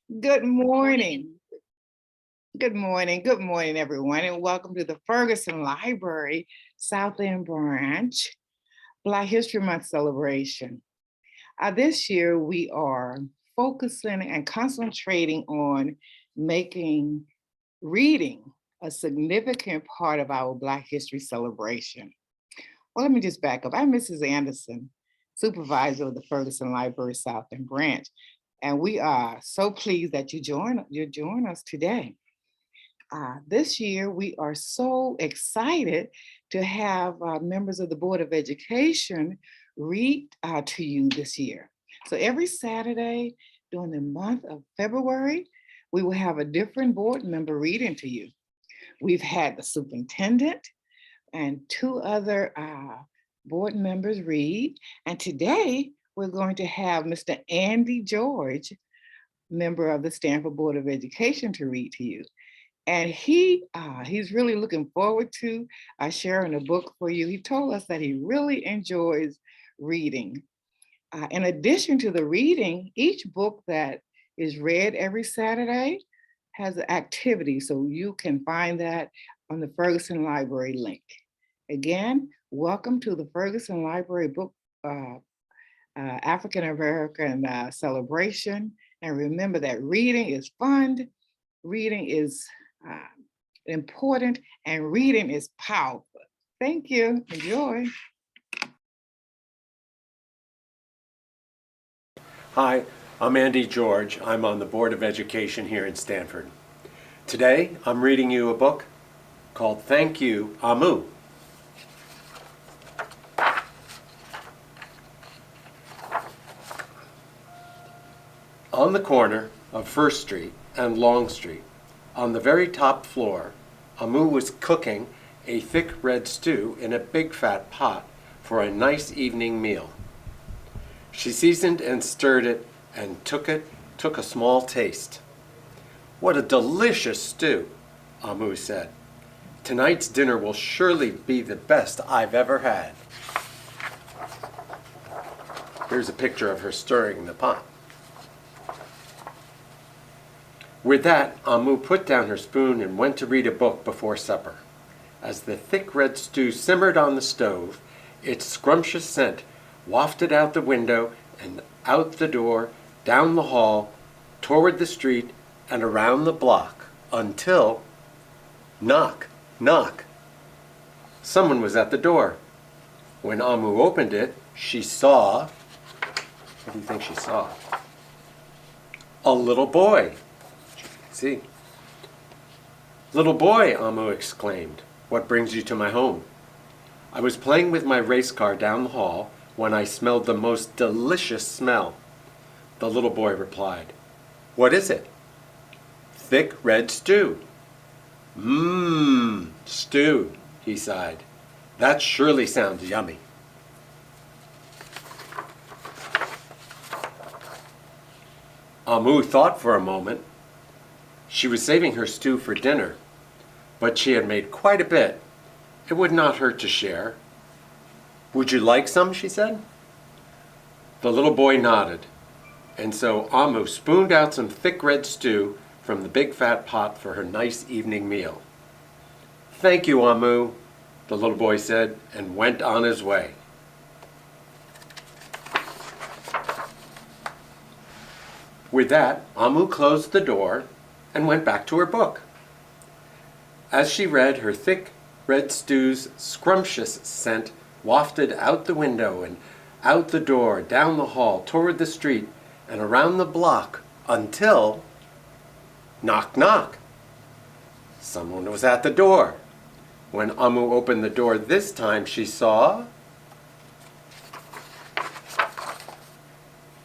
Good Morning. morning. Good morning. Good morning, everyone, and welcome to the Ferguson Library South End Branch Black History Month celebration. This year, we are focusing and concentrating on making reading a significant part of our Black History celebration. Well, let me just back up. I'm Mrs. Anderson, supervisor of the Ferguson Library South End Branch, and we are so pleased that you join us today. This year, we are so excited to have members of the Board of Education read to you this year. So every Saturday during the month of February, we will have a different board member reading to you. We've had the superintendent and two other board members read. And today, we're going to have Mr. Andy George, member of the Stanford Board of Education, to read to you. And he's really looking forward to sharing a book for you. He told us that he really enjoys reading. In addition to the reading, each book that is read every Saturday has an activity, so you can find that on the Ferguson Library link. Again, welcome to the Ferguson Library Book African American celebration. And remember that reading is fun, reading is important, and reading is powerful. Thank you. Enjoy. Hi, I'm Andy George. I'm on the Board of Education here in Stanford. Today, I'm reading you a book called Thank You, Amu. On the corner of First Street and Long Street, on the very top floor, Amu was cooking a thick red stew in a big fat pot for a nice evening meal. She seasoned and stirred it and took a small taste. "What a delicious stew," Amu said. "Tonight's dinner will surely be the best I've ever had." Here's a picture of her stirring the pot. With that, Amu put down her spoon and went to read a book before supper. As the thick red stew simmered on the stove, its scrumptious scent wafted out the window and out the door, down the hall, toward the street, and around the block, until knock, knock. Someone was at the door. When Amu opened it, she saw, what do you think she saw? A little boy. See? "Little boy," Amu exclaimed, "what brings you to my home?" "I was playing with my race car down the hall when I smelled the most delicious smell." The little boy replied, "What is it?" "Thick red stew." "Mmm, stew," he sighed. "That surely sounds yummy." Amu thought for a moment. She was saving her stew for dinner, but she had made quite a bit. It would not hurt to share. "Would you like some?" she said. The little boy nodded, and so Amu spooned out some thick red stew from the big fat pot for her nice evening meal. "Thank you, Amu," the little boy said, and went on his way. With that, Amu closed the door and went back to her book. As she read, her thick red stew's scrumptious scent wafted out the window and out the door, down the hall, toward the street, and around the block, until knock, knock. Someone was at the door. When Amu opened the door this time, she saw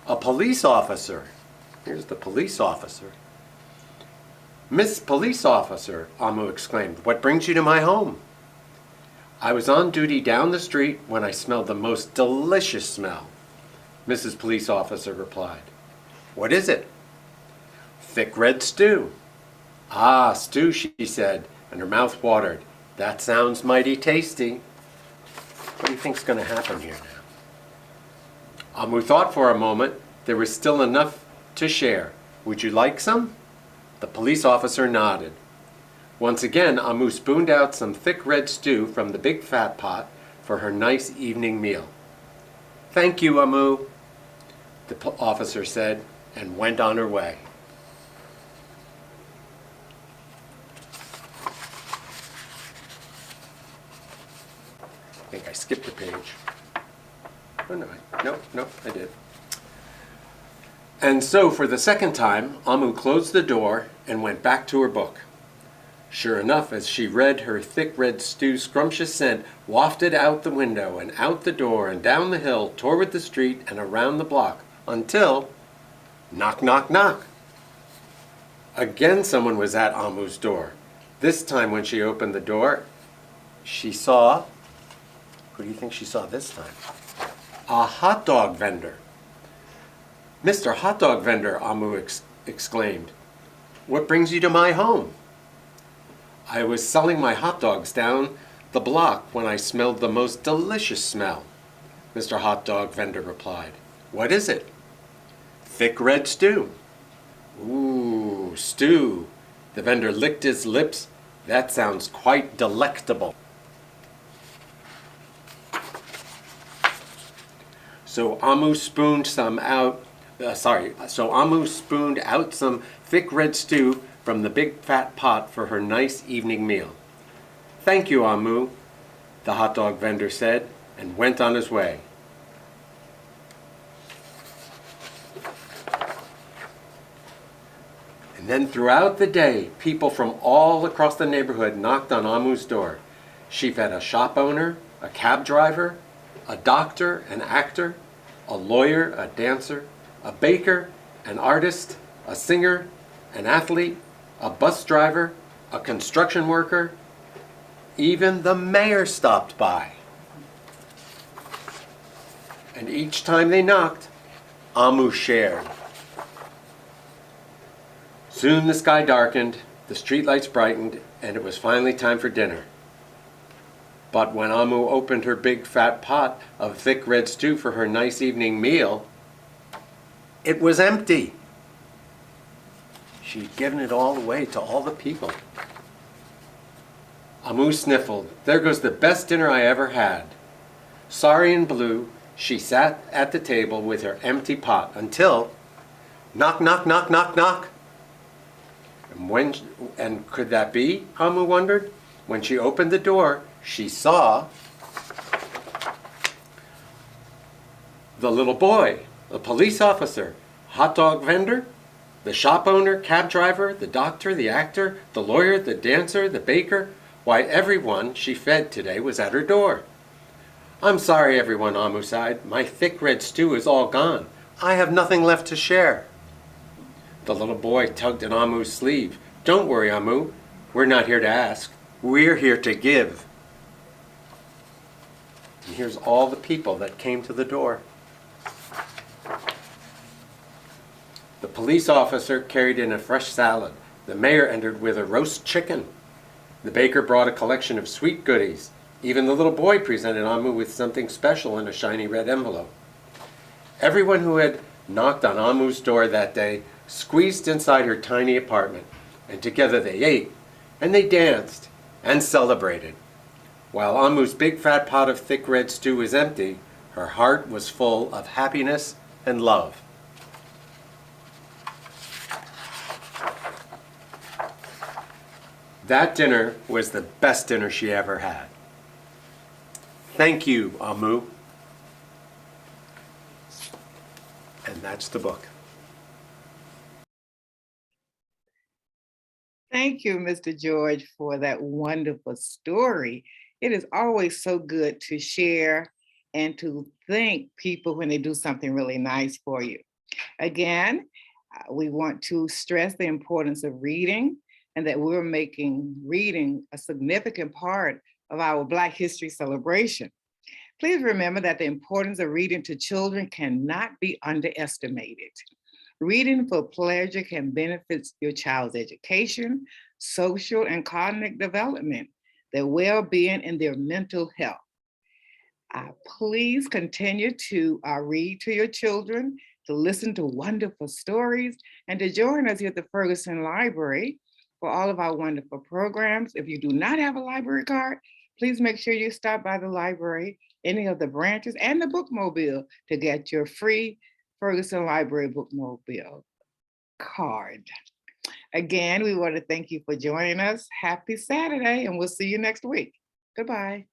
a police officer. Here's the police officer. "Miss Police Officer," Amu exclaimed, "what brings you to my home?" "I was on duty down the street when I smelled the most delicious smell," Mrs. Police Officer replied. "What is it?" "Thick red stew." "Ah, stew," she said, and her mouth watered. "That sounds mighty tasty." What do you think's going to happen here now? Amu thought for a moment. There was still enough to share. Would you like some? The police officer nodded. Once again, Amu spooned out some thick red stew from the big fat pot for her nice evening meal. Thank you, Amu, the officer said, and went on her way. I think I skipped a page. Oh, no, I did. And so, for the second time, Amu closed the door and went back to her book. Sure enough, as she read, her thick red stew scrumptious scent wafted out the window and out the door and down the hill toward the street and around the block until, knock, knock, knock. Again someone was at Amu's door. This time when she opened the door, she saw, who do you think she saw this time? A hot dog vendor. Mr. Hot Dog Vendor, Amu exclaimed, what brings you to my home? I was selling my hot dogs down the block when I smelled the most delicious smell, Mr. Hot Dog Vendor replied. What is it? Thick red stew. Ooh, stew. The vendor licked his lips. That sounds quite delectable. So Amu spooned out some thick red stew from the big fat pot for her nice evening meal. Thank you, Amu, the hot dog vendor said, and went on his way. And then throughout the day, people from all across the neighborhood knocked on Amu's door. She fed a shop owner, a cab driver, a doctor, an actor, a lawyer, a dancer, a baker, an artist, a singer, an athlete, a bus driver, a construction worker. Even the mayor stopped by. And each time they knocked, Amu shared. Soon the sky darkened, the streetlights brightened, and it was finally time for dinner. But when Amu opened her big fat pot of thick red stew for her nice evening meal, it was empty. She'd given it all away to all the people. Amu sniffled. There goes the best dinner I ever had. Sorry and blue, she sat at the table with her empty pot until, knock, knock, knock, knock, knock. And could that be, Amu wondered? When she opened the door, she saw the little boy, the police officer, hot dog vendor, the shop owner, cab driver, the doctor, the actor, the lawyer, the dancer, the baker. Why, everyone she fed today was at her door. I'm sorry, everyone, Amu sighed. My thick red stew is all gone. I have nothing left to share. The little boy tugged at Amu's sleeve. Don't worry, Amu. We're not here to ask. We're here to give. And here's all the people that came to the door. The police officer carried in a fresh salad. The mayor entered with a roast chicken. The baker brought a collection of sweet goodies. Even the little boy presented Amu with something special in a shiny red envelope. Everyone who had knocked on Amu's door that day squeezed inside her tiny apartment, and together they ate, and they danced, and celebrated. While Amu's big fat pot of thick red stew was empty, her heart was full of happiness and love. That dinner was the best dinner she ever had. Thank you, Amu. And that's the book. Thank you, Mr. George, for that wonderful story. It is always so good to share and to thank people when they do something really nice for you. Again, we want to stress the importance of reading and that we're making reading a significant part of our Black History celebration. Please remember that the importance of reading to children cannot be underestimated. Reading for pleasure can benefit your child's education, social and cognitive development, their well-being, and their mental health. Please continue to read to your children. to listen to wonderful stories, and to join us here at the Ferguson Library for all of our wonderful programs. If you do not have a library card, please make sure you stop by the library, any of the branches, and the bookmobile to get your free Ferguson Library bookmobile card. Again, we want to thank you for joining us. Happy Saturday, and we'll see you next week. Goodbye.